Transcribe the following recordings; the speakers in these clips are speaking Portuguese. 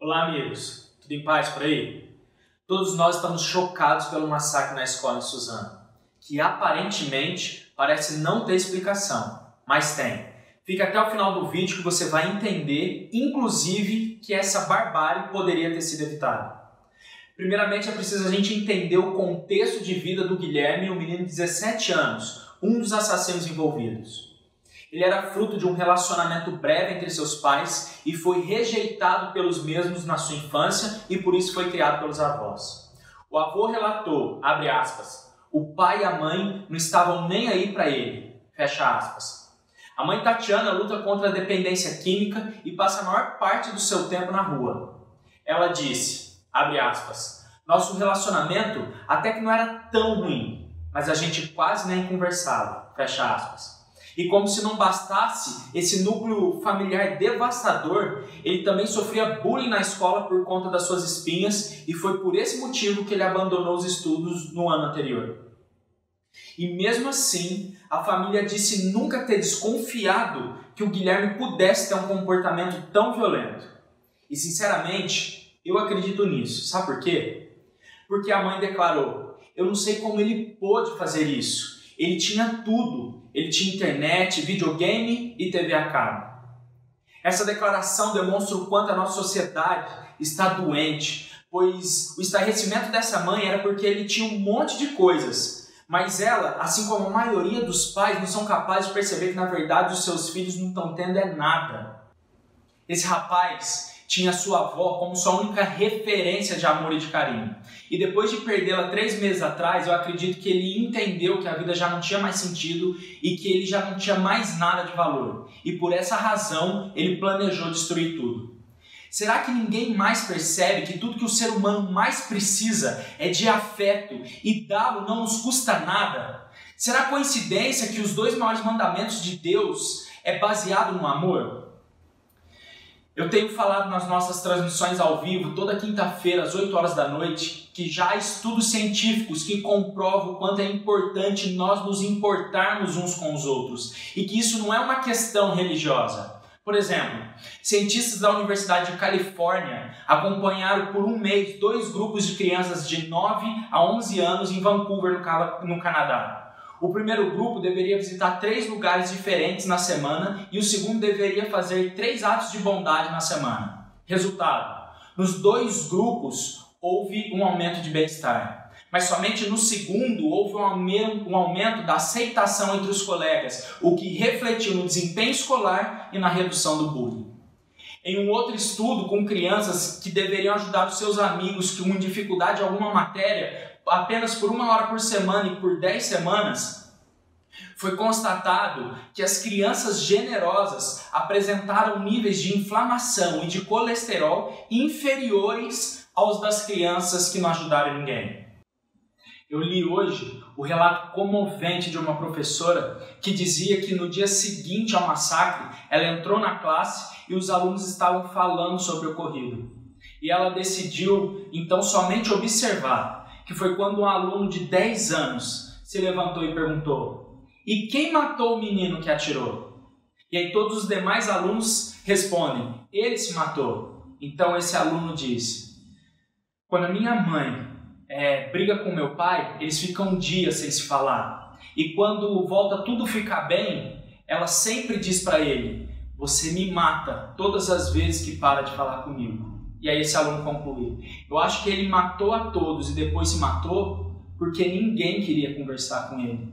Olá, amigos. Tudo em paz por aí? Todos nós estamos chocados pelo massacre na escola em Suzano, que aparentemente parece não ter explicação, mas tem. Fica até o final do vídeo que você vai entender, inclusive, que essa barbárie poderia ter sido evitada. Primeiramente, é preciso a gente entender o contexto de vida do Guilherme, um menino de 17 anos, um dos assassinos envolvidos. Ele era fruto de um relacionamento breve entre seus pais e foi rejeitado pelos mesmos na sua infância e por isso foi criado pelos avós. O avô relatou, abre aspas, o pai e a mãe não estavam nem aí para ele, fecha aspas. A mãe Tatiana luta contra a dependência química e passa a maior parte do seu tempo na rua. Ela disse, abre aspas, nosso relacionamento até que não era tão ruim, mas a gente quase nem conversava, fecha aspas. E como se não bastasse esse núcleo familiar devastador, ele também sofria bullying na escola por conta das suas espinhas e foi por esse motivo que ele abandonou os estudos no ano anterior. E mesmo assim, a família disse nunca ter desconfiado que o Guilherme pudesse ter um comportamento tão violento. E sinceramente, eu acredito nisso. Sabe por quê? Porque a mãe declarou, eu não sei como ele pôde fazer isso. Ele tinha tudo. Ele tinha internet, videogame e TV a cabo. Essa declaração demonstra o quanto a nossa sociedade está doente, pois o estarrecimento dessa mãe era porque ele tinha um monte de coisas, mas ela, assim como a maioria dos pais, não são capazes de perceber que na verdade os seus filhos não estão tendo nada. Esse rapaz tinha sua avó como sua única referência de amor e de carinho. E depois de perdê-la 3 meses atrás, eu acredito que ele entendeu que a vida já não tinha mais sentido e que ele já não tinha mais nada de valor. E por essa razão, ele planejou destruir tudo. Será que ninguém mais percebe que tudo que o ser humano mais precisa é de afeto e dá-lo não nos custa nada? Será coincidência que os 2 maiores mandamentos de Deus é baseado no amor? Eu tenho falado nas nossas transmissões ao vivo, toda quinta-feira, às 8 horas da noite, que já há estudos científicos que comprovam o quanto é importante nós nos importarmos uns com os outros e que isso não é uma questão religiosa. Por exemplo, cientistas da Universidade de Califórnia acompanharam por um mês 2 grupos de crianças de 9 a 11 anos em Vancouver, no Canadá. O primeiro grupo deveria visitar 3 lugares diferentes na semana e o segundo deveria fazer 3 atos de bondade na semana. Resultado, nos 2 grupos houve um aumento de bem-estar, mas somente no segundo houve um aumento da aceitação entre os colegas, o que refletiu no desempenho escolar e na redução do bullying. Em um outro estudo com crianças que deveriam ajudar os seus amigos com dificuldade em alguma matéria, apenas por 1 hora por semana e por 10 semanas, foi constatado que as crianças generosas apresentaram níveis de inflamação e de colesterol inferiores aos das crianças que não ajudaram ninguém. Eu li hoje o relato comovente de uma professora que dizia que no dia seguinte ao massacre, ela entrou na classe e os alunos estavam falando sobre o ocorrido. E ela decidiu, então, somente observar, que foi quando um aluno de 10 anos se levantou e perguntou, e quem matou o menino que atirou? E aí todos os demais alunos respondem, ele se matou. Então esse aluno disse, quando a minha mãe briga com meu pai, eles ficam um dia sem se falar. E quando volta tudo ficar bem, ela sempre diz para ele, você me mata todas as vezes que para de falar comigo. E aí esse aluno concluiu, eu acho que ele matou a todos e depois se matou porque ninguém queria conversar com ele.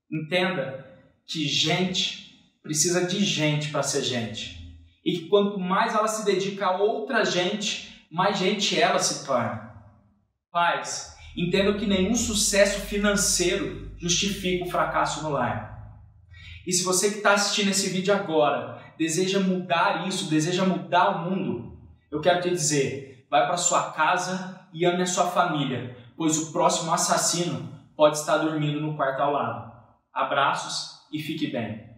Entenda que gente precisa de gente para ser gente. E que quanto mais ela se dedica a outra gente, mais gente ela se torna. Pais, entendam que nenhum sucesso financeiro justifica o fracasso no lar. E se você que está assistindo esse vídeo agora deseja mudar isso, deseja mudar o mundo, eu quero te dizer, vai para sua casa e ame a sua família, pois o próximo assassino pode estar dormindo no quarto ao lado. Abraços e fique bem.